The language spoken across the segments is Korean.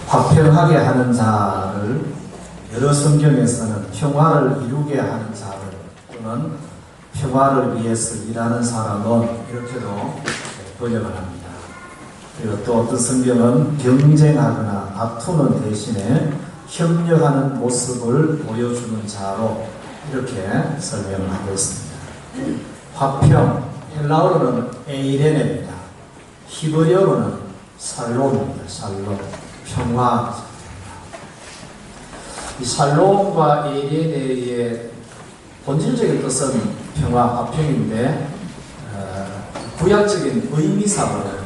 화평하게 하는 자를, 여러 성경에서는 평화를 이루게 하는 자를 또는 평화를 위해서 일하는 사람은 이렇게도 번역을 합니다. 그리고 또 어떤 성경은 경쟁하거나 다투는 대신에 협력하는 모습을 보여주는 자로 이렇게 설명을 하고 있습니다. 화평, 헬라어로는 에이레네입니다. 히브리어로는 살롬입니다. 살롬, 평화. 이 살롬과 에이레네의 본질적인 뜻은 평화, 화평인데 구약적인 의미상으로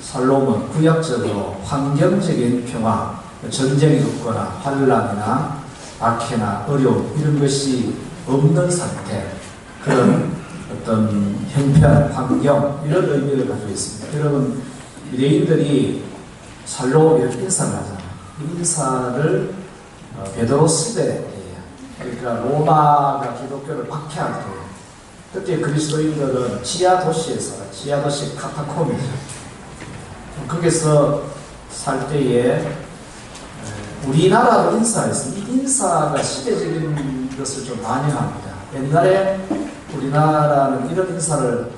살롬은 구약적으로 환경적인 평화, 전쟁이 없거나 환란이나 박해나 어려움 이런 것이 없는 상태, 그런 어떤 형편, 환경 이런 의미를 가지고 있습니다. 여러분, 유대인들이 살롬 인사를 하잖아요. 이 인사를 베드로 시대에, 그러니까 로마가 기독교를 박해할 때, 그때 그리스도인들은 지하 도시에서, 지하 도시 카타콤이죠. 거기서 살 때에 우리나라로 인사했습니다. 이 인사가 시대적인 것을 좀 반영합니다. 옛날에 우리나라는 이런 인사를,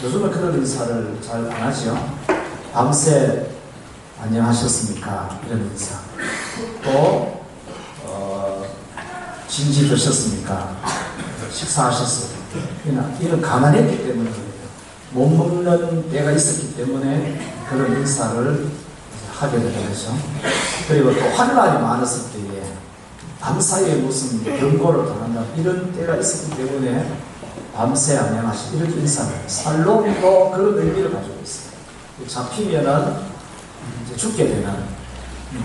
요즘은 그런 인사를 잘 안 하죠. 밤새 안녕하셨습니까? 이런 인사. 또 진지 드셨습니까? 식사하셨습니까? 이런 가난했기 때문에 그래요. 못 먹는 때가 있었기 때문에 그런 인사를 하게 되는 거죠. 그리고 또 환란이 많았을 때에 밤사이에 무슨 경고를 당한다 이런 때가 있었기 때문에 밤새 안녕하시 이렇게 인사를, 살롬도 그런 의미를 가지고 있어요. 잡히면은 이제 죽게 되는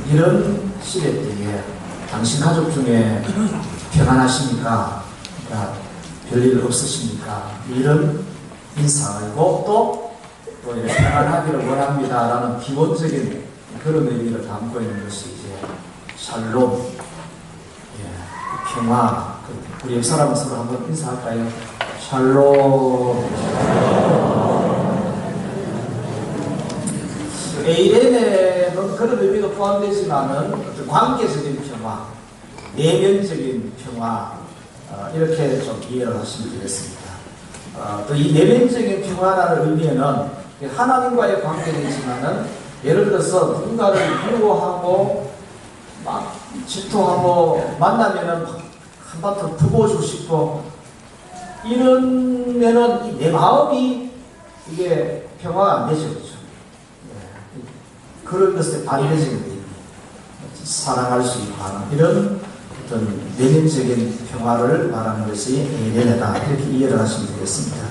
이런 시대 때에 당신 가족 중에 평안하십니까? 별일 없으십니까? 이런 인사이고 또 평안하기를 원합니다 라는 기본적인 그런 의미를 담고 있는 것이 이제 샬롬, 평화. 우리 옆 사람은 서로 한번 인사할까요? 샬롬. 에이레네는 그런 의미도 포함되지만은 어떤 관계적인 평화, 내면적인 평화, 이렇게 좀 이해를 하시면 되겠습니다. 또 이 내면적인 평화라는 의미에는 하나님과의 관계는 있지만은, 예를 들어서 누군가를 미워하고 막 질투하고 만나면은 한바탕 두고주고 싶고 이러면은 내 마음이 이게 평화가 안 되죠. 그렇죠? 그런 것에 반대적인 사랑할 수 있고 하는 이런 어떤 내면적인 평화를 말하는 것이 에이레네다, 이렇게 이해를 하시면 되겠습니다.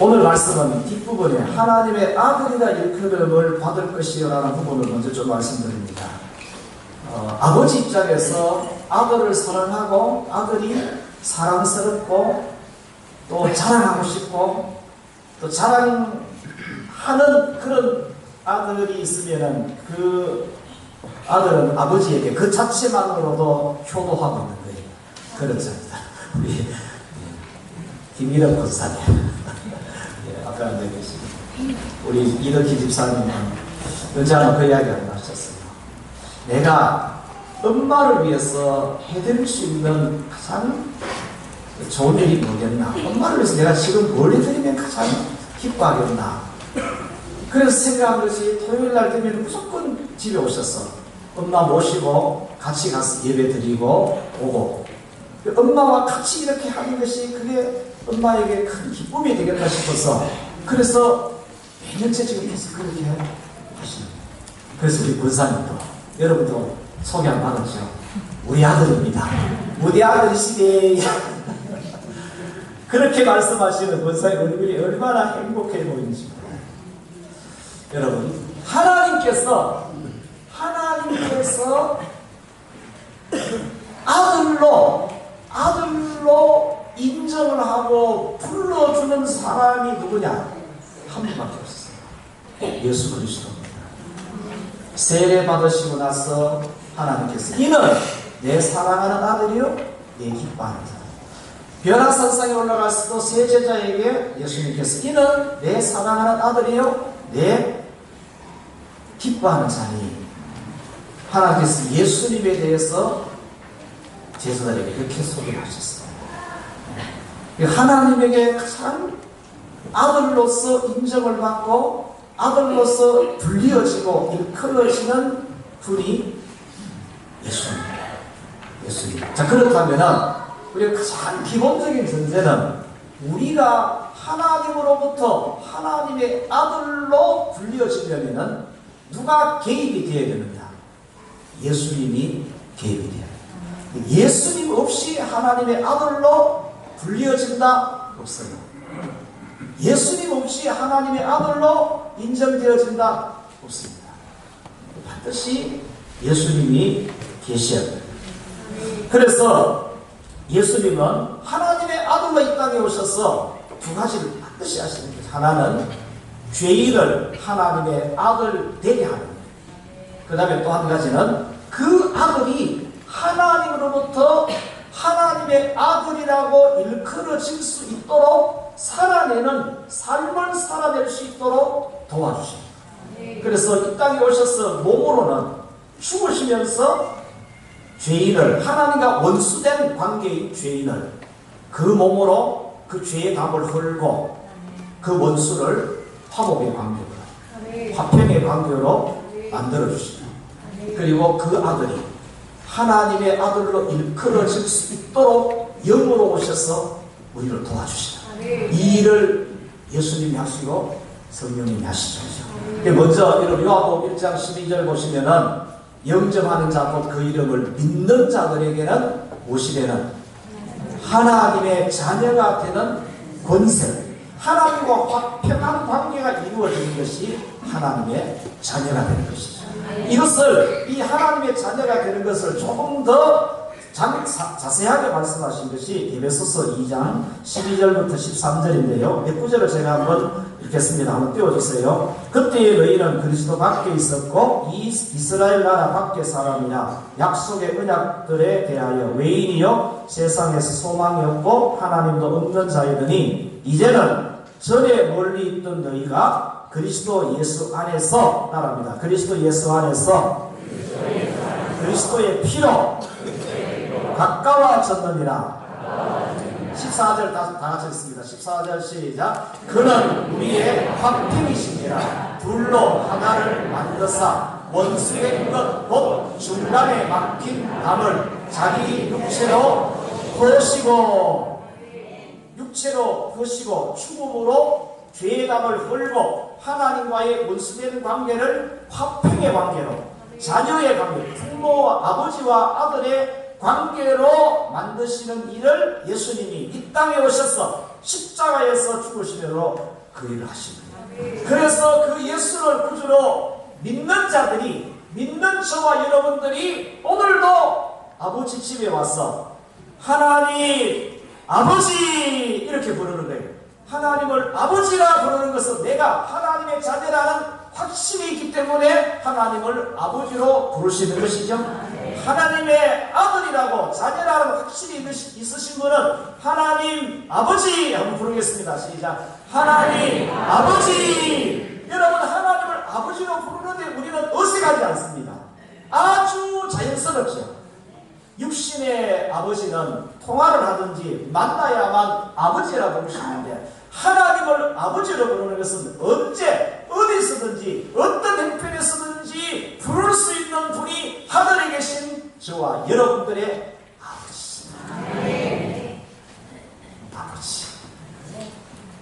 오늘 말씀은 뒷부분에 하나님의 아들이라 일컬음을 받을 것이요 라는 부분을 먼저 좀 말씀드립니다. 아버지 입장에서 아들을 사랑하고 아들이 사랑스럽고 또 자랑하고 싶고 또 자랑하는 그런 아들이 있으면은 그 아들은 아버지에게 그 자체만으로도 효도하고 있는 거예요. 그렇습니다. 우리 김일영 권사님, 아까 우리 이덕희 집사님은 언제나 그 이야기를 하셨어요. 내가 엄마를 위해서 해드릴 수 있는 가장 좋은 일이 뭐겠나? 엄마를 위해서 내가 지금 뭘 해드리면 가장 기뻐하겠나? 그래서 생각한 것이 토요일 날 되면 무조건 집에 오셨어. 엄마 모시고 같이 가서 예배 드리고 오고, 엄마와 같이 이렇게 하는 것이 그게 엄마에게 큰 기쁨이 되겠다 싶어서, 그래서 몇 년째 지금 계속 그렇게 하시는 거예요. 그래서 우리 권사님도, 여러분도 소개 안 받았죠? 우리 아들입니다. 우리 아들이시대. 그렇게 말씀하시는 권사님 얼굴이 얼마나 행복해 보이는지 몰라요. 여러분, 하나님께서 아들로 인정을 하고 불러주는 사람이 누구냐? 한 분밖에 없어요. 예수 그리스도입니다. 세례 받으시고 나서 하나님께서 이는 내 사랑하는 아들이요 내 기뻐하는 자라. 변화산상에 올라갔을 때 세 제자에게 예수님께서 이는 내 사랑하는 아들이요 내 기뻐하는 자니 하나님께서 예수님에 대해서 제자들에게 그렇게 소개를 하셨어요. 하나님에게 가장 아들로서 인정을 받고 아들로서 불리어지고 일컬어지는 분이 예수님입니다. 예수님. 자, 그렇다면 우리가 가장 기본적인 전제는 우리가 하나님으로부터 하나님의 아들로 불리어지려면 누가 개입이 되어야 되느냐? 예수님이 개입이 되어야 돼요. 예수님 없이 하나님의 아들로 불리어진다? 없어요. 예수님 없이 하나님의 아들로 인정되어진다? 없습니다. 반드시 예수님이 계셔야 돼요. 그래서 예수님은 하나님의 아들로 이 땅에 오셔서 두 가지를 반드시 하시는 거죠. 하나는 죄인을 하나님의 아들 되게 하는 거예요. 그 다음에 또 한 가지는 그 아들이 하나님으로부터 하나님의 아들이라고 일컬어질 수 있도록 살아내는 삶을 살아낼 수 있도록 도와주십니다. 그래서 이 땅에 오셔서 몸으로는 죽으시면서 죄인을, 하나님과 원수된 관계인 죄인을 그 몸으로 그 죄의 담을 헐고 그 원수를 화목의 관계로, 화평의 관계로 만들어주시죠. 그리고 그 아들이 하나님의 아들로 일컬어질 수 있도록 영으로 오셔서 우리를 도와주시죠. 이 일을 예수님이 하시고 성령님이 하시죠. 먼저 요한복음 1장 12절 보시면은 영접하는 자 곧 그 이름을 믿는 자들에게는 오시되는 하나님의 자녀가 되는 권세, 하나님과 화평한 관계가 이루어지는 것이 하나님의 자녀가 되는 것이죠. 이것을, 이 하나님의 자녀가 되는 것을 조금 더 자세하게 말씀하신 것이 에베소서 2장 12절부터 13절인데요. 몇 구절을 제가 한번 읽겠습니다. 한번 띄워주세요. 그때의 너희는 그리스도 밖에 있었고 이스라엘 나라 밖의 사람이나 약속의 언약들에 대하여 외인이요 세상에서 소망이 없고 하나님도 없는 자이더니 이제는 전에 멀리 있던 너희가 그리스도 예수 안에서 나랍니다. 그리스도 예수 안에서 그리스도의 피로 가까워졌느니라. 14절 다 같이 읽습니다. 14절 시작. 그는 우리의 화평이시니라. 둘로 하나를 만드사 원수된 것 곧 중간에 막힌 담을 자기 육체로 부으시고 죽음으로 죄의 담을 헐고 하나님과의 원수된 관계를 화평의 관계로, 자녀의 관계, 부모와 아버지와 아들의 관계로 만드시는 일을 예수님이 이 땅에 오셔서 십자가에서 죽으시므로 그 일을 하십니다. 그래서 그 예수를 구주로 믿는 자들이, 믿는 저와 여러분들이 오늘도 아버지 집에 와서 하나님 아버지 이렇게 부르는 거예요. 하나님을 아버지라 부르는 것은 내가 하나님의 자녀라는 확신이 있기 때문에 하나님을 아버지로 부르시는 것이죠. 하나님의 아들이라고 자녀라는 확신이 있으신 분은 하나님 아버지 한번 부르겠습니다. 시작. 하나님 아버지. 여러분, 하나님을 아버지로 부르는데 우리는 어색하지 않습니다. 아주 자연스럽죠. 육신의 아버지는 통화를 하든지 만나야만 아버지라고 부를 수 있는데 하나님을 아버지로 부르는 것은 언제 어디서든지 어떤 형편에서든지 부를 수 있는 분이 하늘에 계신 저와 여러분들의 아버지입니다. 아버지.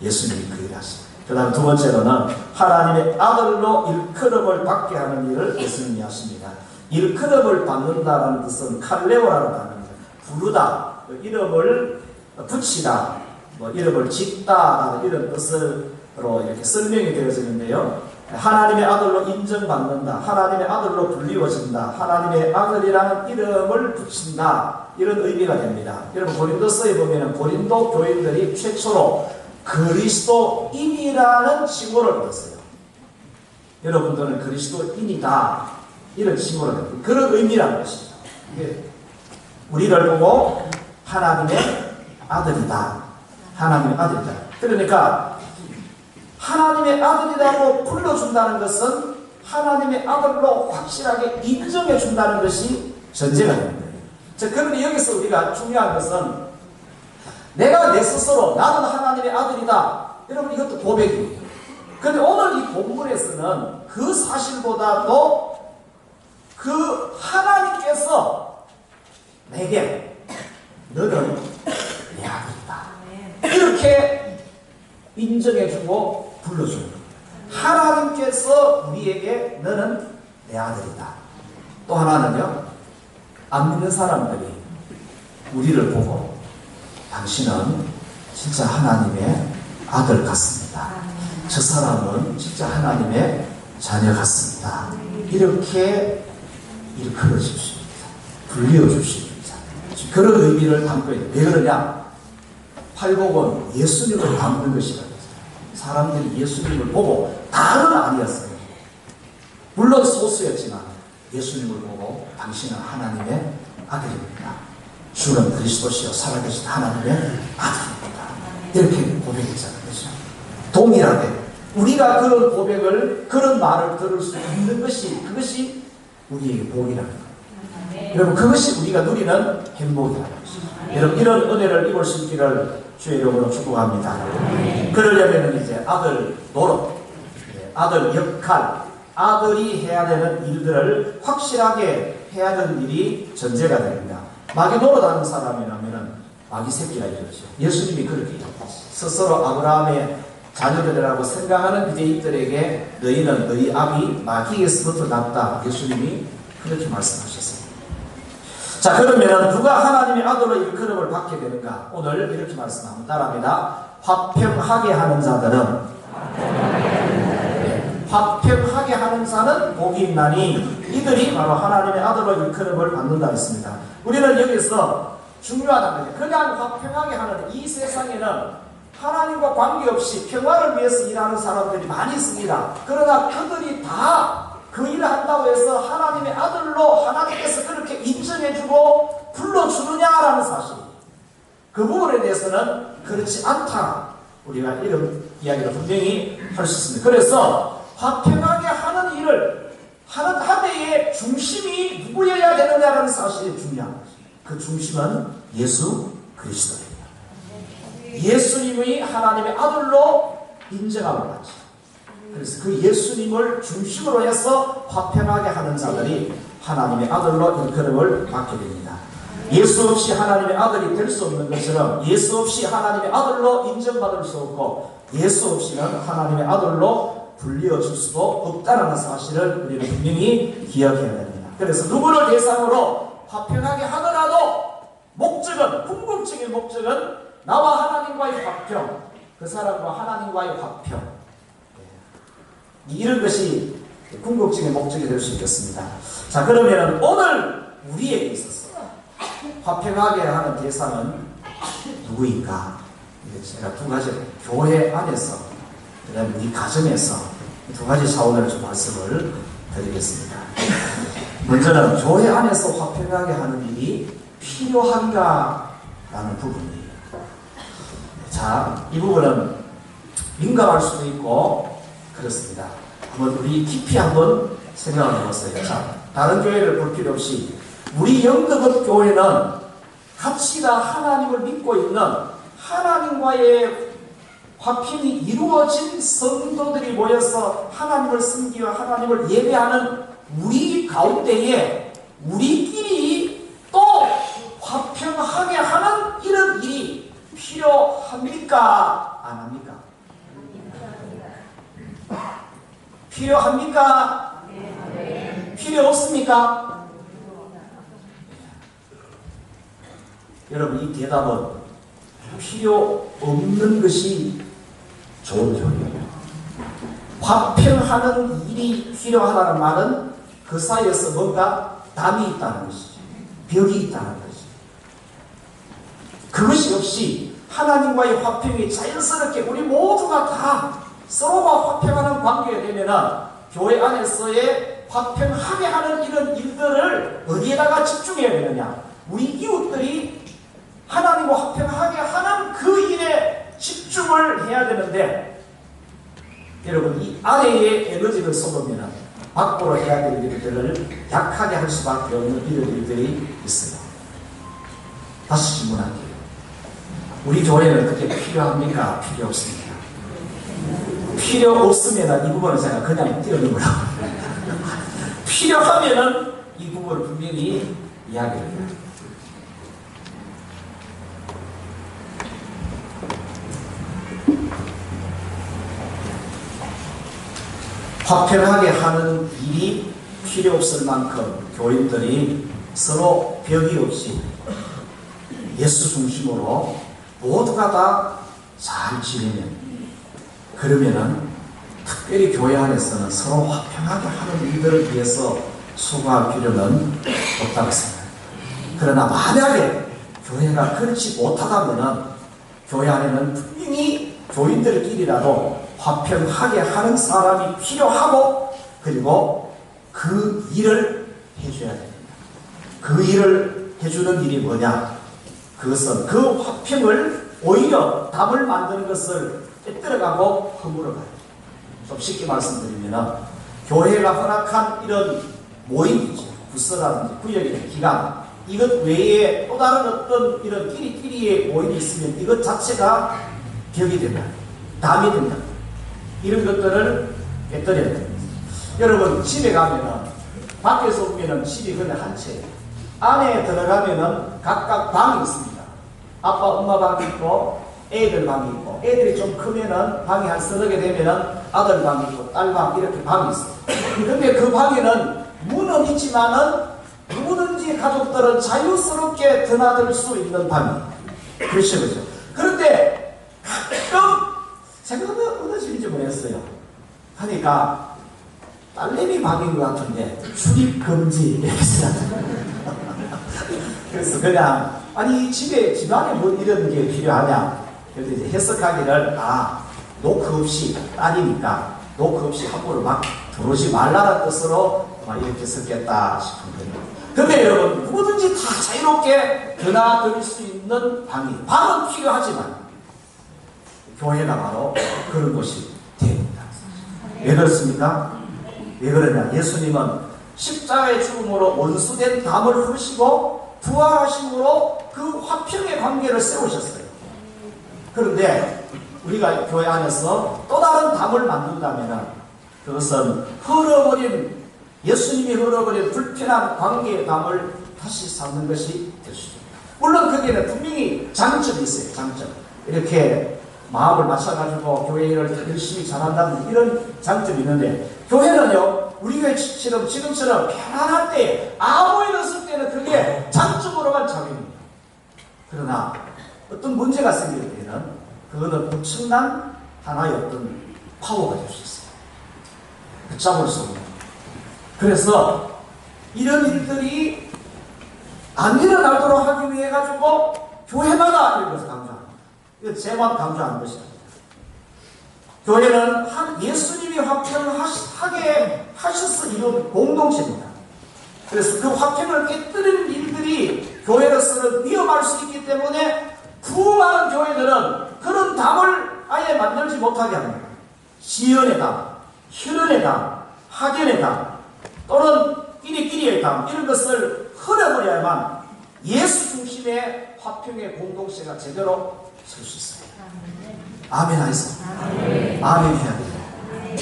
예수님이 그 일을 하십니다. 그 다음 두 번째로는 하나님의 아들로 일컬음을 받게 하는 일을 예수님이 하십니다. 일컬음을 받는다는 뜻은 칼레오라는 단어입니다. 부르다, 이름을 붙이다, 이름을 짓다라는 이런 뜻으로 이렇게 설명이 되어지는데요. 하나님의 아들로 인정받는다, 하나님의 아들로 불리워진다, 하나님의 아들이라는 이름을 붙인다, 이런 의미가 됩니다. 여러분, 고린도서에 보면 고린도 교인들이 최초로 그리스도인이라는 칭호를 얻었어요. 여러분들은 그리스도인이다, 이런 칭호를 얻는 그런 의미라는 것이죠. 우리를 보고 하나님의 아들이다, 하나님의 아들이다. 그러니까 하나님의 아들이라고 불러준다는 것은 하나님의 아들로 확실하게 인정해 준다는 것이 전제가 되는 거예요. 자, 그런데 여기서 우리가 중요한 것은 내가 내 스스로 나는 하나님의 아들이다. 여러분 이것도 고백입니다. 그런데 오늘 이 본문에서는 그 사실보다도 그 하나님께서 내게 너는 내 아들이다. 이렇게 인정해주고 불러주는 거예요. 하나님께서 우리에게 너는 내 아들이다. 또 하나는요, 안 믿는 사람들이 우리를 보고 당신은 진짜 하나님의 아들 같습니다. 저 사람은 진짜 하나님의 자녀 같습니다. 이렇게 일컬어 주십니다. 불리어 주십니다. 그런 의미를 담고 있는. 왜 그러냐? 팔복은 예수님을 담는 것이라고. 사람들이 예수님을 보고 다는 아니었어요. 물론 소수였지만 예수님을 보고 당신은 하나님의 아들입니다. 주는 그리스도시요 살아계신 하나님의 아들입니다. 이렇게 고백했잖아요. 그렇죠? 동일하게 우리가 그런 고백을, 그런 말을 들을 수 있는 것이, 그것이 우리에게 복이라는 거예요. 여러분, 그것이 우리가 누리는 행복이라는 것입니다. 여러분, 이런 은혜를 입을 수 있기를 주의 이름으로 축복합니다. 그러려면 이제 아들 노릇, 아들 역할, 아들이 해야 되는 일들을 확실하게 해야 되는 일이 전제가 됩니다. 마귀 노릇하는 사람이라면 마귀 새끼라 이러죠. 예수님이 그렇게 얘기했어요. 스스로 아브라함의 자녀들이라고 생각하는 유대인들에게 너희는 너희 아비 마귀에서부터 났다. 예수님이 그렇게 말씀하셨습니다. 자, 그러면 누가 하나님의 아들로 일컬음을 받게 되는가? 오늘 이렇게 말씀합니다. 따라합니다. 화평하게 하는 자들은, 화평하게 하는 자는 복이 있나니 이들이 바로 하나님의 아들로 일컬음을 받는다 했습니다. 우리는 여기서 중요하다는 거예요. 그냥 화평하게 하는, 이 세상에는 하나님과 관계없이 평화를 위해서 일하는 사람들이 많이 있습니다. 그러나 그들이 다 그 일을 한다고 해서 하나님의 아들로 하나님께서 그렇게 인정해주고 불러주느냐라는 사실, 그 부분에 대해서는 그렇지 않다. 우리가 이런 이야기를 분명히 할 수 있습니다. 그래서 화평하게 하는 일을 하는 하대의 중심이 누구여야 되느냐라는 사실이 중요한 거죠. 그 중심은 예수 그리스도입니다. 예수님이 하나님의 아들로 인정함을 받죠. 그래서 그 예수님을 중심으로 해서 화평하게 하는 자들이 하나님의 아들로 일컬음을 받게 됩니다. 예수 없이 하나님의 아들이 될 수 없는 것처럼 예수 없이 하나님의 아들로 인정받을 수 없고 예수 없이는 하나님의 아들로 불리어질 수도 없다는 사실을 우리는 분명히 기억해야 됩니다. 그래서 누구를 대상으로 화평하게 하더라도 목적은, 궁극적인 목적은 나와 하나님과의 화평, 그 사람과 하나님과의 화평, 이런 것이 궁극적인 목적이 될 수 있겠습니다. 자, 그러면 오늘 우리에게 있어서 화평하게 하는 대상은 누구인가? 제가 두 가지, 교회 안에서, 그다음에 우리 가정에서 두 가지 차원으로 좀 말씀을 드리겠습니다. 먼저는 교회 안에서 화평하게 하는 일이 필요한가라는 부분이에요. 자, 이 부분은 민감할 수도 있고 그렇습니다. 한번 우리 깊이 한번 생각을 해보세요. 자, 다른 교회를 볼 필요 없이 우리 영등급 교회는 같이 다 하나님을 믿고 있는 하나님과의 화평이 이루어진 성도들이 모여서 하나님을 섬기와 하나님을 예배하는 우리 가운데에 우리끼리 또 화평하게 하는 이런 일이 필요합니까? 안 합니까? 필요합니까? 필요 없습니까? 여러분, 이 대답은 필요 없는 것이 좋은 교리예요. 화평하는 일이 필요하다는 말은 그 사이에서 뭔가 담이 있다는 것이죠. 벽이 있다는 것이죠. 그것이 없이 하나님과의 화평이 자연스럽게 우리 모두가 다 서로가 화평하는 관계가 되면은 교회 안에서의 화평하게 하는 이런 일들을 어디에다가 집중해야 되느냐? 우리 이웃들이 하나님과 화평하게 하는 그 일에 집중을 해야 되는데, 여러분, 이 아내의 에너지를 쏟으면 밖으로 해야 될 일들을 약하게 할 수밖에 없는 이런 일들이 있어요. 다시 질문할게요. 우리 교회는 그게 필요합니까? 필요 없습니까? 필요 없으면 이 부분을 제가 그냥 띄워놓으라고. 필요하면은 이 부분을 분명히 이야기를 해요. 화평하게 하는 일이 필요 없을 만큼 교인들이 서로 벽이 없이 예수 중심으로 모두가 다 잘 지내면, 그러면은 특별히 교회 안에서는 서로 화평하게 하는 일들을 위해서 수고할 필요는 없다고 생각합니다. 그러나 만약에 교회가 그렇지 못하다면은 교회 안에는 분명히 교인들끼리라도 화평하게 하는 사람이 필요하고, 그리고 그 일을 해줘야 됩니다. 그 일을 해주는 일이 뭐냐? 그것은 그 화평을 오히려 답을 만드는 것을 빼뜨려가고 허물어가요. 좀 쉽게 말씀드리면 교회가 허락한 이런 모임이죠. 부서라든지 구역이나 기관, 이것 외에 또 다른 어떤 이런 끼리끼리의 모임이 있으면 이것 자체가 벽이 된다, 담이 된다. 이런 것들을 빼뜨려야 됩니다. 여러분, 집에 가면은 밖에서 보면은 집이 그냥 한 채, 안에 들어가면은 각각 방이 있습니다. 아빠, 엄마 방이 있고 애들 방이 있고, 애들이 좀 크면은 방이 한 서너 개 되면은 아들 방이 있고 딸 방, 이렇게 방이 있어요. 근데 그 방에는 문은 있지만은 누구든지 가족들은 자유스럽게 드나들 수 있는 방이에요. 그렇죠, 그렇죠. 그런데 가끔 제가 어느 집인지 모르겠어요. 하니까 딸내미 방인 것 같은데 출입 금지 이렇게 써놨어요. 그래서 그냥 아니 집안에 뭐 이런 게 필요하냐? 그래서 이제 해석하기를 노크 없이, 딸이니까 노크 없이 함부로 막 들어오지 말라는 뜻으로 이렇게 썼겠다 싶은 거예요. 근데 여러분, 누구든지 다 자유롭게 드나들 수 있는 방은 필요하지만 교회가 바로 그런 곳이 됩니다. 왜 그렇습니까? 왜 그러냐? 예수님은 십자가의 죽음으로 원수된 담을 흐르시고 부활하심으로 그 화평의 관계를 세우셨어요. 그런데 우리가 교회 안에서 또 다른 담을 만든다면 그것은 예수님이 흘러버린 불편한 관계의 담을 다시 쌓는 것이 될 수 있습니다. 물론 거기에는 분명히 장점이 있어요. 장점. 이렇게 마음을 맞춰가지고 교회 일을 열심히 잘한다는 이런 장점이 있는데, 교회는요, 우리 교회처럼 지금처럼 편안할 때, 아무 일 없을 때는 그게 장점으로만 작용입니다. 그러나 어떤 문제가 생길 때는 그거는 엄청난 하나의 어떤 파워가 될 수 있어요. 붙잡을 수 없는. 그래서 이런 일들이 안 일어나도록 하기 위해 가지고 교회마다 이런 것을 강조합니다. 이건 제만 강조하는 것이 아닙니다. 교회는 예수님이 화평을 하게 하셔서 이룬 공동체입니다. 그래서 그 화평을 깨뜨리는 일들이 교회로서는 위험할 수 있기 때문에 많은 교회들은 그런 담을 아예 만들지 못하게 합니다. 지연의 담, 혈연의 담, 학연의 담, 또는 끼리끼리의 담, 이런 것을 흘려버려야만 예수 중심의 화평의 공동체가 제대로 설 수 있어요. 아멘 하이소. 아멘 해야 돼요.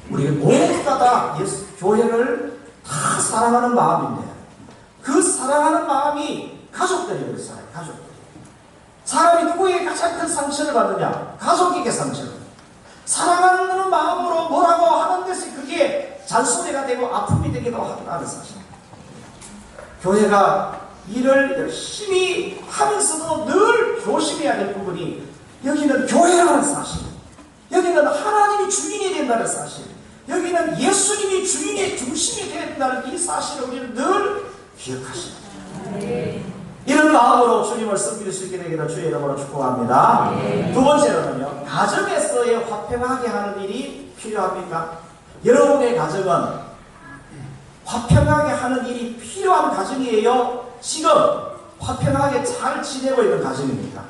우리 모두가 다 교회를 다 사랑하는 마음인데, 그 사랑하는 마음이 가족들이 그랬어요. 가족들. 사람이 누구에게 가장 큰 상처를 받느냐? 가족에게 상처를. 사랑하는 마음으로 뭐라고 하는 것이 그게 잔소리가 되고 아픔이 되기도 한다는 사실. 교회가 일을 열심히 하면서도 늘 조심해야 될 부분이, 여기는 교회라는 사실, 여기는 하나님이 주인이 된다는 사실, 여기는 예수님이 주인의 중심이 된다는 이 사실을 우리는 늘 기억하십니다. 이런 마음으로 주님을 섬길 수 있게 되기를 주의 이름으로 축복합니다. 두 번째로는요, 가정에서의 화평하게 하는 일이 필요합니까? 여러분의 가정은 화평하게 하는 일이 필요한 가정이에요? 지금 화평하게 잘 지내고 있는 가정입니까?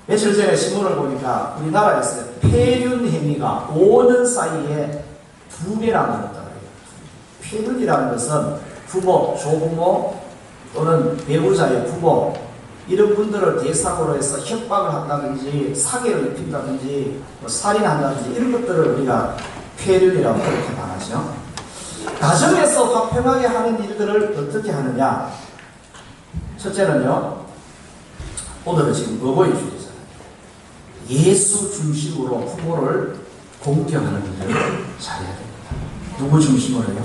며칠 전에 신문을 보니까 우리나라에서 폐륜 행위가 5년 사이에 2배나 늘었다. 폐륜이라는 것은 부모, 조부모 또는 배우자의 부모 이런 분들을 대상으로 해서 협박을 한다든지 사기를 입힌다든지 살인한다든지 이런 것들을 우리가 폐륜이라고 그렇게 말하죠. 가정에서 화평하게 하는 일들을 어떻게 하느냐. 첫째는요, 오늘은 지금 어버이 주일이잖아요. 예수 중심으로 부모를 공경하는 일을 잘해야 됩니다. 누구 중심으로요?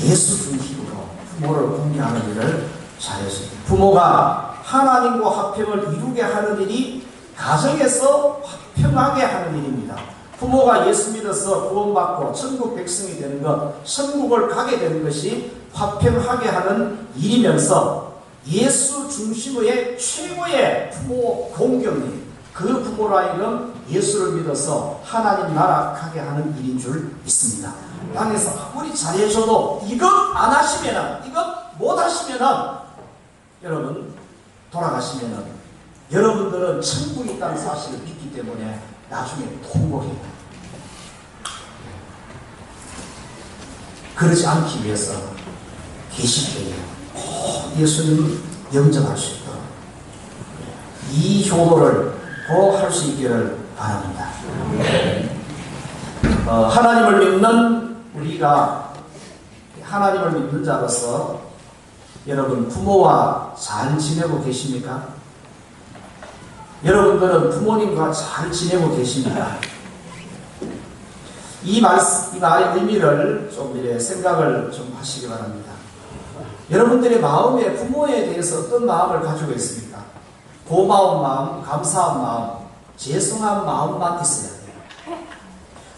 예수 중심으로 부모를 공경하는 일을 잘해야 됩니다. 부모가 하나님과 화평을 이루게 하는 일이 가정에서 화평하게 하는 일입니다. 부모가 예수 믿어서 구원받고 천국 백성이 되는 것, 천국을 가게 되는 것이 화평하게 하는 일이면서 예수 중심의 최고의 부모 공경이 그 부모로 하여금 예수를 믿어서 하나님 나라 가게 하는 일인 줄 믿습니다. 땅에서 아무리 잘해줘도 이것 안 하시면은, 이것 못 하시면은 여러분 돌아가시면은 여러분들은 천국이 있다는 사실을 믿기 때문에 나중에 통곡해요. 그러지 않기 위해서 계시되게 꼭 예수님 영접할 수 있도록 이 효도를 꼭 할 수 있기를 바랍니다. 하나님을 믿는 우리가 하나님을 믿는 자로서 여러분 부모와 잘 지내고 계십니까? 여러분들은 부모님과 잘 지내고 계십니까? 이 말의 의미를 좀 이렇게 생각을 좀 하시기 바랍니다. 여러분들의 마음에 부모에 대해서 어떤 마음을 가지고 있습니까? 고마운 마음, 감사한 마음, 죄송한 마음만 있어야 돼요.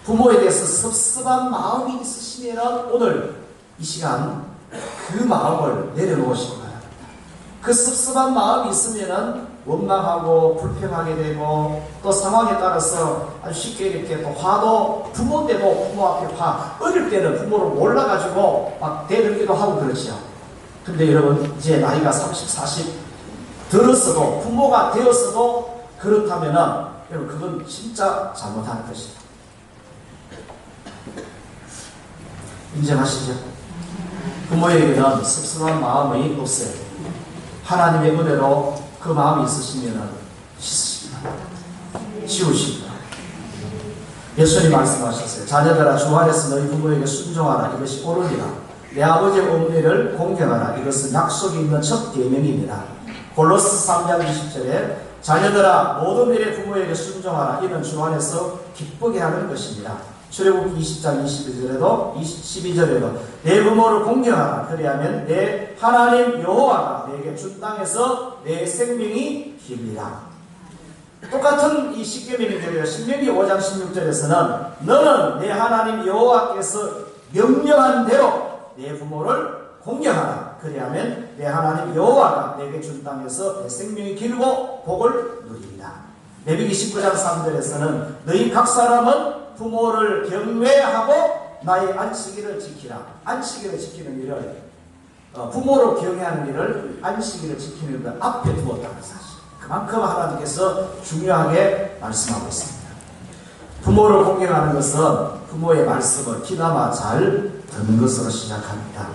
부모에 대해서 섭섭한 마음이 있으시면 오늘 이 시간 그 마음을 내려놓으시기 바랍니다. 그 섭섭한 마음이 있으면 원망하고 불평하게 되고 또 상황에 따라서 아주 쉽게 이렇게 또 화도 부모인데도 부모 앞에 화 어릴 때는 부모를 몰라가지고 막 대들기도 하고 그렇죠. 근데 여러분 이제 나이가 30, 40 들었어도 부모가 되었어도 그렇다면은 여러분 그건 진짜 잘못한 것이다. 인정하시죠? 부모에게는 섭섭한 마음이 없어요. 하나님의 은혜로 그 마음이 있으시면 씻으십니다. 지우십니다. 예수님 말씀하셨어요. 자녀들아 주 안에서 너희 부모에게 순종하라. 이것이 옳으니라. 내 아버지의 어머니를 공경하라. 이것은 약속이 있는 첫 계명입니다. 골로스 3장 20절에 자녀들아 모든 일에 부모에게 순종하라. 이는 주 안에서 기쁘게 하는 것입니다. 출애굽기 20장 22절에도 12절에도 내 부모를 공경하라. 그리하면 내 하나님 여호와가 내게 준 땅에서 내 생명이 길리라. 똑같은 이 십계명인데요. 신명기 5장 16절에서는 너는 내 하나님 여호와께서 명령한 대로 내 부모를 공경하라. 그리하면 내 하나님 여호와가 내게 준 땅에서 내 생명이 길고 복을 누리리라. 레위기 19장 3절에서는 너희 각 사람은 부모를 경외하고 나의 안식일을 지키라. 안식일을 지키는 일을 부모를 경외하는 일을 안식일을 지키는 것 앞에 두었다는 사실. 그만큼 하나님께서 중요하게 말씀하고 있습니다. 부모를 공경하는 것은 부모의 말씀을 귀담아 잘 듣는 것으로 시작합니다.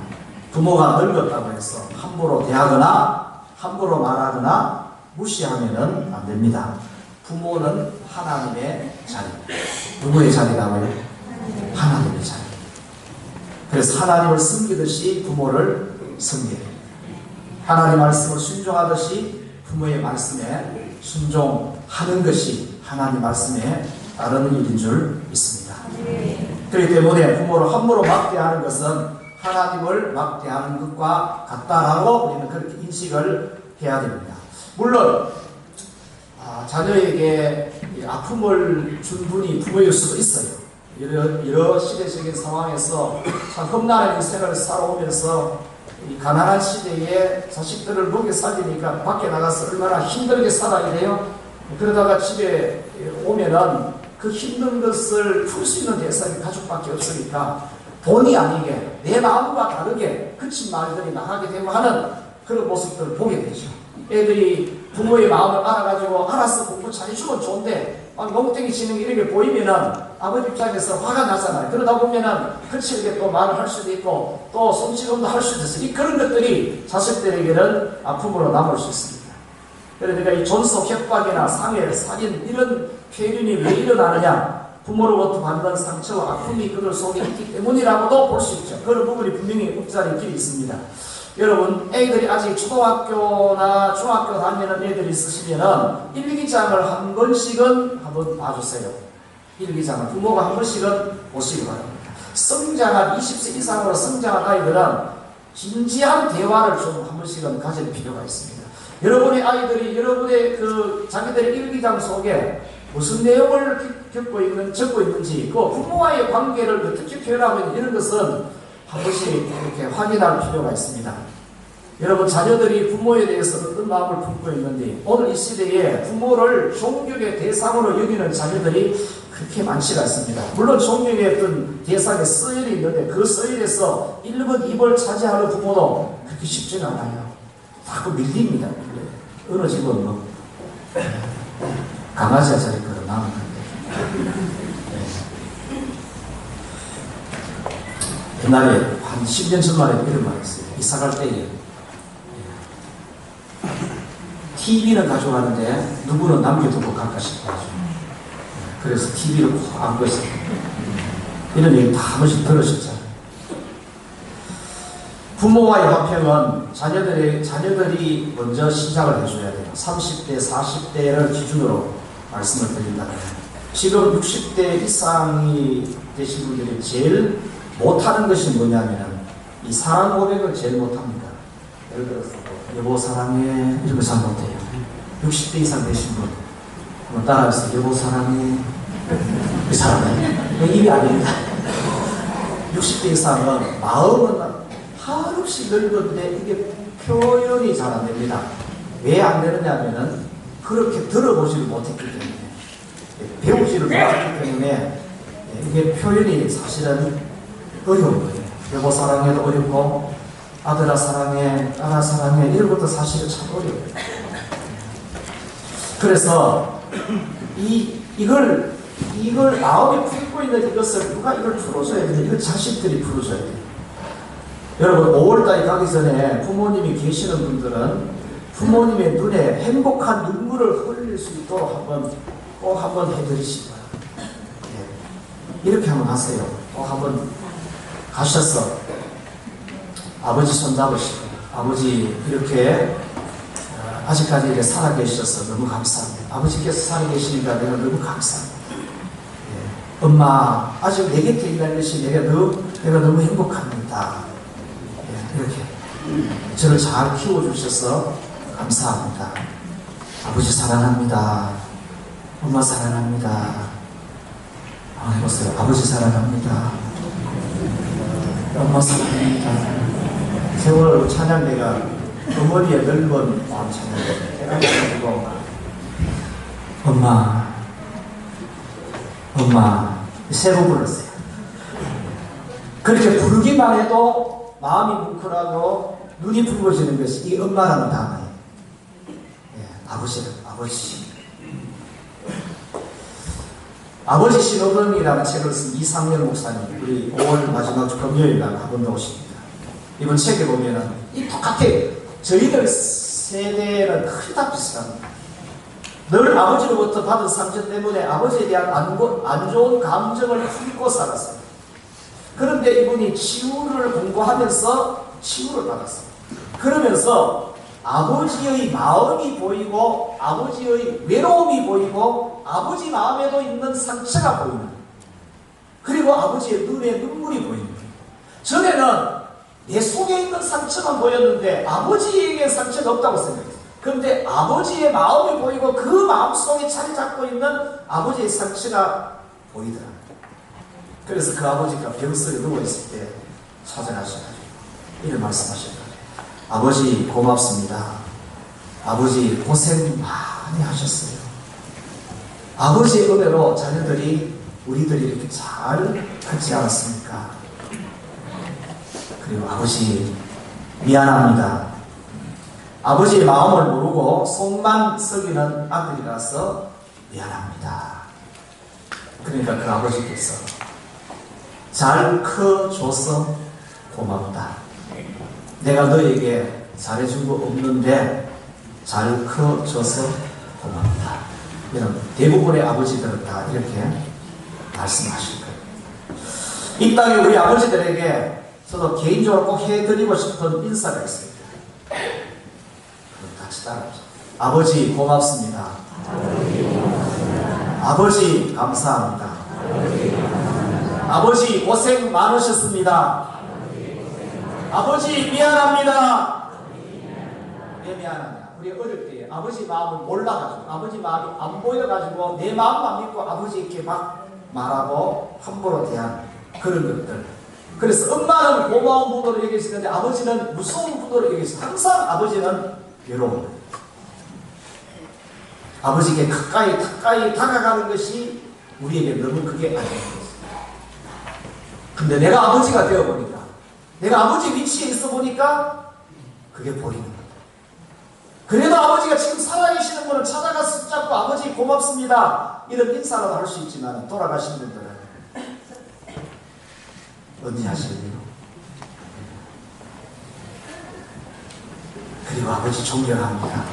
부모가 늙었다고 해서 함부로 대하거나 함부로 말하거나 무시하면 안 됩니다. 부모는 하나님의 자리. 누구의 자리라고요? 하나님의 자리. 그래서 하나님을 섬기듯이 부모를 섬겨야 됩니다. 하나님 말씀을 순종하듯이 부모의 말씀에 순종하는 것이 하나님 말씀에 따르는 일인 줄 믿습니다. 그렇기 때문에 부모를 함부로 막대하는 것은 하나님을 막대하는 것과 같다라고 우리는 그렇게 인식을 해야 됩니다. 물론 자녀에게 아픔을 준 분이 부모일 수도 있어요. 여러 시대적인 상황에서 참 험난한 인생을 살아오면서 이 가난한 시대에 자식들을 먹여 살리니까 밖에 나가서 얼마나 힘들게 살아야 돼요. 그러다가 집에 오면은 그 힘든 것을 풀 수 있는 대상이 가족밖에 없으니까 본의 아니게 내 마음과 다르게 그친 말들이 나가게 되고 하는 그런 모습들을 보게 되죠. 애들이 부모의 마음을 알아가지고 알아서 공부 잘해주면 좋은데 막 멍땡이 치는 게 이렇게 보이면은 아버지 입장에서 화가 나잖아요. 그러다 보면은 거칠게 또 말을 할 수도 있고 또 손찌검도 할 수도 있어요. 그런 것들이 자식들에게는 아픔으로 남을 수 있습니다. 그러니까 이 존속 협박이나 상해, 살인 이런 표현이 왜 일어나느냐? 부모로부터 받는 상처와 아픔이 그들 속에 있기 때문이라고도 볼 수 있죠. 그런 부분이 분명히 없자는 길이 있습니다. 여러분, 애들이 아직 초등학교나 중학교 다니는 애들이 있으시면은 일기장을 한 번씩은 한번 봐주세요. 일기장을 부모가 한 번씩은 보시기 바랍니다. 성장한 20세 이상으로 성장한 아이들은 진지한 대화를 좀 한 번씩은 가질 필요가 있습니다. 여러분의 아이들이 여러분의 그 자기들의 일기장 속에 무슨 내용을 적고 있는지, 그 부모와의 관계를 어떻게 표현하고 있는지 이런 것은 한 번씩 이렇게 확인할 필요가 있습니다. 여러분, 자녀들이 부모에 대해서 어떤 마음을 품고 있는지, 오늘 이 시대에 부모를 존경의 대상으로 여기는 자녀들이 그렇게 많지가 않습니다. 물론 존경의 어떤 대상에 서열이 있는데 그 서열에서 1번, 2번을 차지하는 부모도 그렇게 쉽지는 않아요. 자꾸 밀립니다. 어느 집은 뭐 강아지 한 자리 걸어 나오는 건데. 옛날에 한 10년 전만에 이런 말이 있어요. 이사 갈 때에 TV는 가져가는데 누구는 남겨두고 갈까 싶어가지고 그래서 TV를 꼭 안 껐어요. 이런 얘기 다 한 번씩 들으셨잖아요. 부모와의 화평은 자녀들이 먼저 시작을 해줘야 돼요. 30대, 40대를 기준으로 말씀을 드린다면 지금 60대 이상이 되신 분들이 제일 못하는 것이 뭐냐면 이 사랑 고백을 제일 못합니다. 예를 들어서 여보 사랑해 이런 거 잘 못해요. 60대 이상 되신 분 한번 따라해서 여보 사랑해 그 사랑해 입이 아닙니다. 60대 이상은 마음은 한없이 늙었는데 이게 표현이 잘 안 됩니다. 왜 안 되느냐면은 그렇게 들어보지를 못했기 때문에 배우지를 못했기 때문에 이게 표현이 사실은 어려운 거예요. 여보 사랑해도 어렵고 아들아 사랑해, 딸아 사랑해 이런 것도 사실은 참 어려워요. 그래서 이걸 마음에 품고 있는 이것을 누가 이걸 풀어줘야 돼요. 이걸 자식들이 풀어줘야 돼요. 여러분 5월달이 가기 전에 부모님이 계시는 분들은 부모님의 눈에 행복한 눈물을 흘릴 수 있도록 꼭 한번 해드리시기 바랍니다. 이렇게 한번 하세요. 꼭 한번 가셔서 아버지 손잡으시고 아버지 이렇게 아직까지 이렇게 살아계셔서 너무 감사합니다. 아버지께서 살아계시니까 내가 너무 감사합니다. 엄마 아직 내 곁에 있는 것이 내가 너무 행복합니다. 이렇게 저를 잘 키워주셔서 감사합니다. 아버지 사랑합니다. 엄마 사랑합니다. 해보세요. 아버지 사랑합니다. 엄마 사랑합니다. 세월 찬양대가 어머니의 넓은 마음 찬양대 해가지고 엄마 세 번 불렀어요. 그렇게 부르기만 해도 마음이 뭉클하고 눈이 붉어지는 것이 이 엄마라는 단어예요. 아버지 신호등이라는 책을 쓴 이상열 목사님, 우리 5월 마지막 주 금요일날 학원도 오십니다. 이번 책에 보면은 이 똑같아요. 저희들 세대는 거의 다 비슷합니다. 늘 아버지로부터 받은 상처 때문에 아버지에 대한 안 좋은 감정을 품고 살았어요. 그런데 이분이 치유를 공부하면서 치유를 받았어요. 그러면서 아버지의 마음이 보이고 아버지의 외로움이 보이고 아버지 마음에도 있는 상처가 보이는, 그리고 아버지의 눈에 눈물이 보이는 거예요. 전에는 내 속에 있는 상처만 보였는데 아버지에게 상처가 없다고 생각했어요. 그런데 아버지의 마음이 보이고 그 마음 속에 자리 잡고 있는 아버지의 상처가 보이더라. 그래서 그 아버지가 병석에 누워있을 때 찾아가셔가지고 이런 말씀하셨거든요. 아버지 고맙습니다. 아버지 고생 많이 하셨어요. 아버지의 은혜로 우리들이 이렇게 잘 크지 않았습니까? 그리고 아버지 미안합니다. 아버지의 마음을 모르고 속만 썩이는 아들이라서 미안합니다. 그러니까 그 아버지께서 잘 커줘서 고맙다. 내가 너에게 잘해준 거 없는데 잘 커줘서 고맙다. 이런 대부분의 아버지들은 다 이렇게 말씀하실 거예요. 이 땅에 우리 아버지들에게 저도 개인적으로 꼭 해드리고 싶은 인사가 있습니다. 그럼 같이 따라합시다. 아버지 고맙습니다. 아버지 감사합니다. 아버지 고생 많으셨습니다. 아버지 미안합니다. 왜 미안하냐? 우리 어릴 때 아버지 마음을 몰라가지고 아버지 마음이 안 보여가지고 내 마음만 믿고 아버지 이렇게 막 말하고 함부로 대한 그런 것들. 그래서 엄마는 고마운 분으로 여기시는데 아버지는 무서운 분으로 여기시고 항상 아버지는 외로운 거예요. 아버지에게 가까이 다가가는 것이 우리에게 너무 그게 아니에요. 근데 내가 아버지가 되어보니까 내가 아버지 위치에 있어 보니까 그게 보이는 거예요. 그래도 아버지가 지금 살아계시는 분을 찾아가서 붙잡고 아버지 고맙습니다 이런 인사라도 할 수 있지만 돌아가신 분들은 언제 하실래요? 그리고 아버지 존경합니다.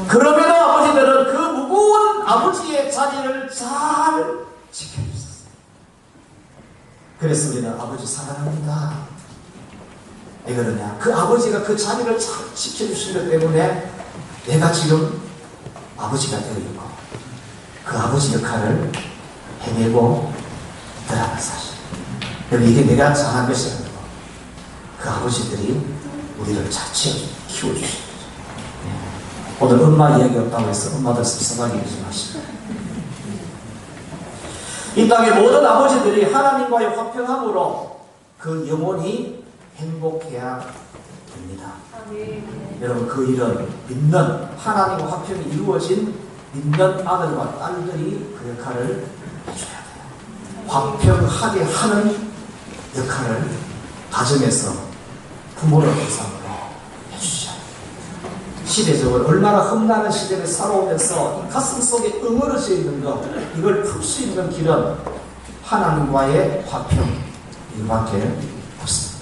그럼에도 아버지들은 그 무거운 아버지의 자리를 잘 지켜주셨어요. 그래서 우리는 아버지 사랑합니다. 왜 그러냐? 그 아버지가 그 자리를 잘 지켜주신 것 때문에 내가 지금 아버지가 되어 있고 그 아버지 역할을 해내고 들어가는 사실. 여러분 이게 내가 잘한 것이 아니고 그 아버지들이 우리를 잘 키워주신 거죠. 오늘 엄마 이야기 없다고 해서 엄마들 섭섭하게 하지 마시고 이 땅의 모든 아버지들이 하나님과의 화평함으로 그 영혼이 행복해야 됩니다. 여러분 그 일은 믿는 하나님과 화평이 이루어진 믿는 아들과 딸들이 그 역할을 해줘야 돼요. 화평하게 하는 역할을 가정에서 부모를 대상으로 해주셔야 돼요. 시대적으로 얼마나 험난한 시대를 살아오면서 가슴 속에 응어려져 있는 것 이걸 풀 수 있는 길은 하나님과의 화평 이밖에 없습니다.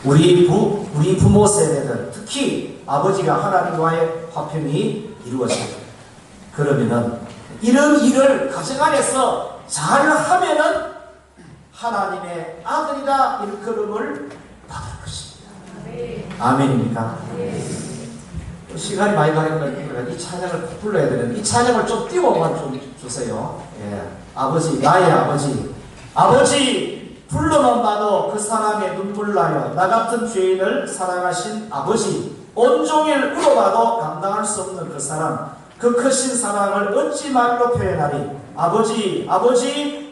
우리 부모 세대들 특히 아버지가 하나님과의 화평이 이루어져요. 그러면은 이런 일을 가정 안에서 잘 하면은 하나님의 아들이다 일컬음을 받을 것입니다. 아멘입니까? 시간이 많이 가니까 이 찬양을 꼭 불러야 되는데 이 찬양을 좀 띄워만 좀 주세요. 예. 아버지 나의 아버지 불러만 봐도 그 사람의 눈물 나요. 나 같은 죄인을 사랑하신 아버지 온종일 울어봐도 감당할 수 없는 그 사랑 그 크신 사랑을 어찌 말로 표현하리. 아버지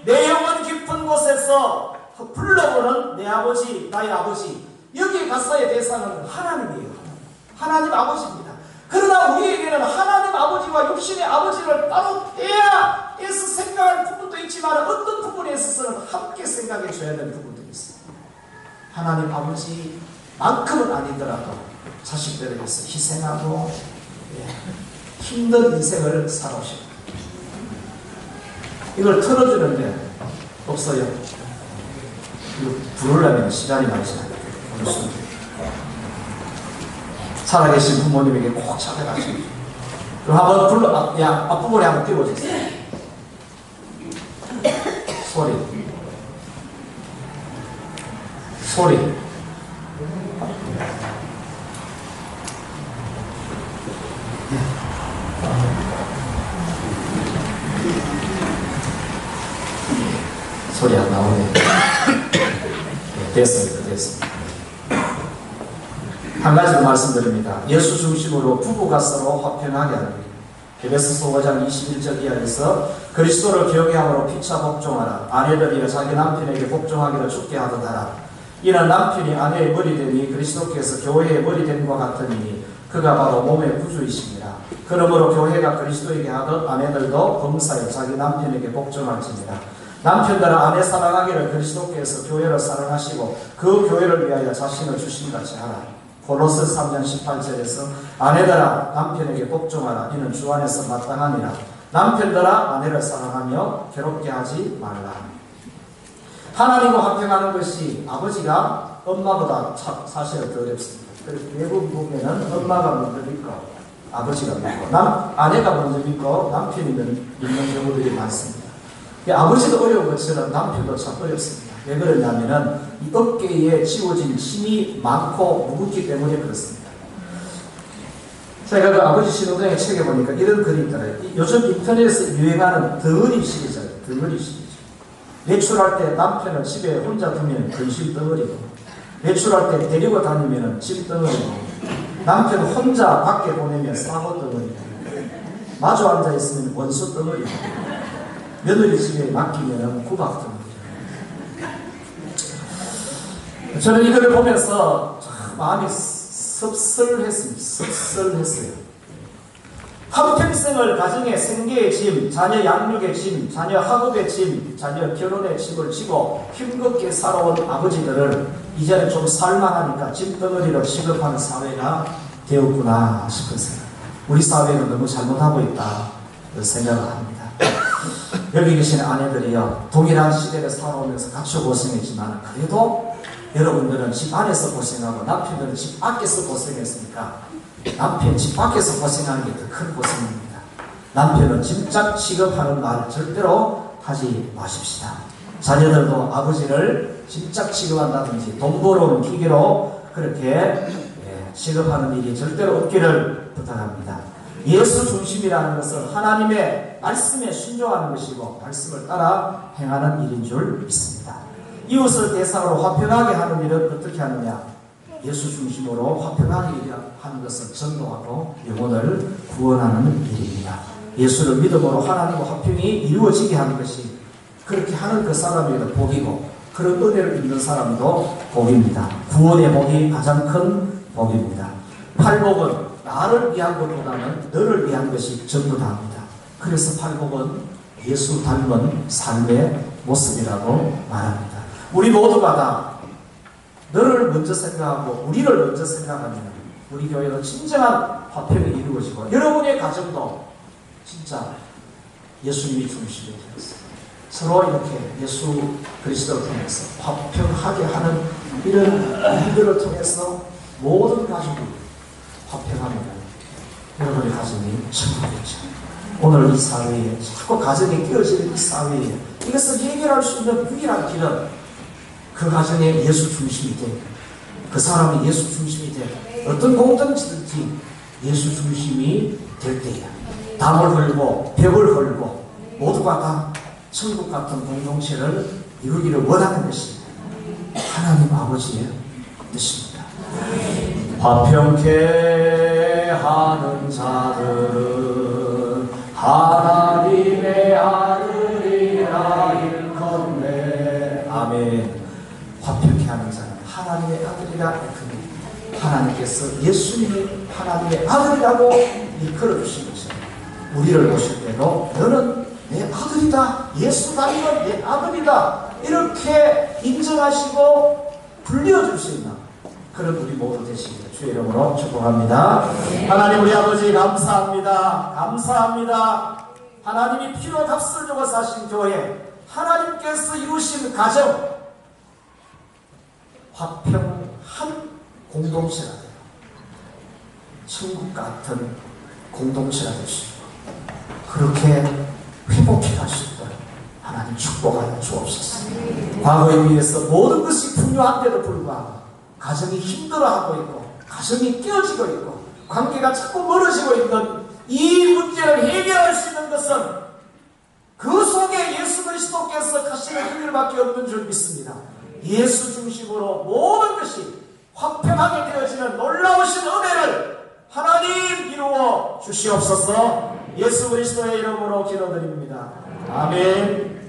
내 영혼 깊은 곳에서 불러보는 내 아버지 나의 아버지 여기에 가서의 대상은 하나님이에요. 하나님 아버지입니다. 그러나 우리에게는 하나님 아버지와 육신의 아버지를 따로 떼야 해서 생각할 부분도 있지만 어떤 부분에 있어서는 함께 생각해 줘야 되는 부분도 있어요. 하나님 아버지만큼은 아니더라도 자식들에 대해서 희생하고 힘든 인생을 살아오시고 이걸 틀어주는데 없어요. 이거 부르려면 시간이 많이 지나요. 살아계신 부모님에게 꼭 찾아가시고 그럼 한번 불러 앞부분에 한번 띄워주세요. 소리 소리 안 나오네. 됐습니다. 한 가지 더 말씀드립니다. 예수 중심으로 부부가 서로 화평하게 하는 것. 에베소서 5장 21절 이하에서 그리스도를 경외함으로 피차 복종하라. 아내들이여 자기 남편에게 복종하기를 죽게 하듯 하라. 이는 남편이 아내의 머리 되니 그리스도께서 교회의 머리 됨과 같으니 그가 바로 몸의 구주이십니다. 그러므로 교회가 그리스도에게 하듯 아내들도 범사에 자기 남편에게 복종할지니라. 남편들은 아내 사랑하기를 그리스도께서 교회를 사랑하시고 그 교회를 위하여 자신을 주신 같이 하라. 골로새 3장 18절에서 아내들아 남편에게 복종하라. 이는 주 안에서 마땅하니라. 남편들아 아내를 사랑하며 괴롭게 하지 말라. 하나님과 화평하는 것이 아버지가 엄마보다 사실은 더 어렵습니다. 그래서 대부분 보면은 엄마가 먼저 믿고 아버지가 믿고 아내가 먼저 믿고 남편이 믿는 경우들이 많습니다. 아버지도 어려운 것처럼 남편도 참 어렵습니다. 왜 그러냐면은 이 어깨에 지워진 힘이 많고 무겁기 때문에 그렇습니다. 제가 그 아버지 신호등의 책에 보니까 이런 글이 있더라고요. 요즘 인터넷에서 유행하는 덩어리 시리즈예요. 덩어리 시리즈. 외출할 때 남편을 집에 혼자 두면 근심 덩어리고, 외출할 때 데리고 다니면 짐 덩어리고, 남편 혼자 밖에 보내면 사고 덩어리고, 마주 앉아 있으면 원수 덩어리고, 며느리 집에 맡기면 구박 덩어리고. 저는 이걸 보면서 참 마음이 섭설했습니다. 섭설했어요. 한평생을 가정의 생계의 짐, 자녀 양육의 짐, 자녀 학업의 짐, 자녀 결혼의 짐을 지고 힘겹게 살아온 아버지들을 이제는 좀 살만하니까 짐덩어리로 취급하는 사회가 되었구나 싶은 생각. 우리 사회는 너무 잘못하고 있다 생각을 합니다. 여기 계신 아내들이요, 동일한 시대를 살아오면서 같이 고생했지만 그래도 여러분들은 집 안에서 고생하고 남편들은 집 밖에서 고생했으니까 남편 집 밖에서 고생하는 게 더 큰 고생입니다. 남편은 짐짝 취급하는 말 절대로 하지 마십시다. 자녀들도 아버지를 짐짝 취급한다든지 돈 벌어오는 기계로 그렇게 취급하는 일이 절대로 없기를 부탁합니다. 예수 중심이라는 것은 하나님의 말씀에 순종하는 것이고 말씀을 따라 행하는 일인 줄 믿습니다. 이웃을 대상으로 화평하게 하는 일은 어떻게 하느냐? 예수 중심으로 화평하게 하는 것은 전도하고 영혼을 구원하는 일입니다. 예수를 믿음으로 하나님과 화평이 이루어지게 하는 것이, 그렇게 하는 그 사람에게도 복이고 그런 은혜를 입는 사람도 복입니다. 구원의 복이 가장 큰 복입니다. 팔복은 나를 위한 것보다는 너를 위한 것이 전부 다입니다. 그래서 팔복은 예수 닮은 삶의 모습이라고 말합니다. 우리 모두가 다 너를 먼저 생각하고 우리를 먼저 생각하면 우리 교회는 진정한 화평이 이루어지고 여러분의 가정도 진짜 예수님이 중심이 되었어요. 서로 이렇게 예수 그리스도를 통해서 화평하게 하는 이런 일들을 통해서 모든 가족이 화평하면 여러분의 가정이 천국이죠. 오늘 이 사회에 자꾸 가정이 깨어지는 이 사회에 이것을 해결할 수 있는 유일한 길은 그 가정에 예수 중심이 돼, 그 사람이 예수 중심이 돼, 어떤 공동체든지 예수 중심이 될 때야 담을 걸고 벽을 걸고 모두가 다 천국 같은 공동체를 이루기를 원하는 것이 하나님 아버지의 뜻입니다. 화평케 하는 자들은 하나님의 아들이라 일컫네. 아멘. 화평케 하는 자는 하나님의 아들이라 일컫네. 하나님께서 예수님이 하나님의 아들이라고 일컬어 주신 것입니다. 우리를 보실 때도 너는 내 아들이다, 예수 닮은 내 아들이다, 이렇게 인정하시고 불려줄 수 있는 그런 우리 모두 되시기를 주의 이름으로 축복합니다. 하나님 우리 아버지 감사합니다. 감사합니다. 하나님이 피로 값을 주고 사신 교회, 하나님께서 이루신 가정, 화평한 공동체가 돼요. 천국 같은 공동체가 되시고 그렇게 회복해 가시기를 하나님 축복하여 주옵소서. 과거에 비해서 모든 것이 풍요한데도 불구하고 가정이 힘들어하고 있고 가정이 깨어지고 있고 관계가 자꾸 멀어지고 있는 이 문제를 해결할 수 있는 것은 그 속에 예수 그리스도께서 가시는 은혜밖에 없는 줄 믿습니다. 예수 중심으로 모든 것이 화평하게 되어지는 놀라우신 은혜를 하나님 이루어 주시옵소서. 예수 그리스도의 이름으로 기도드립니다. 아멘.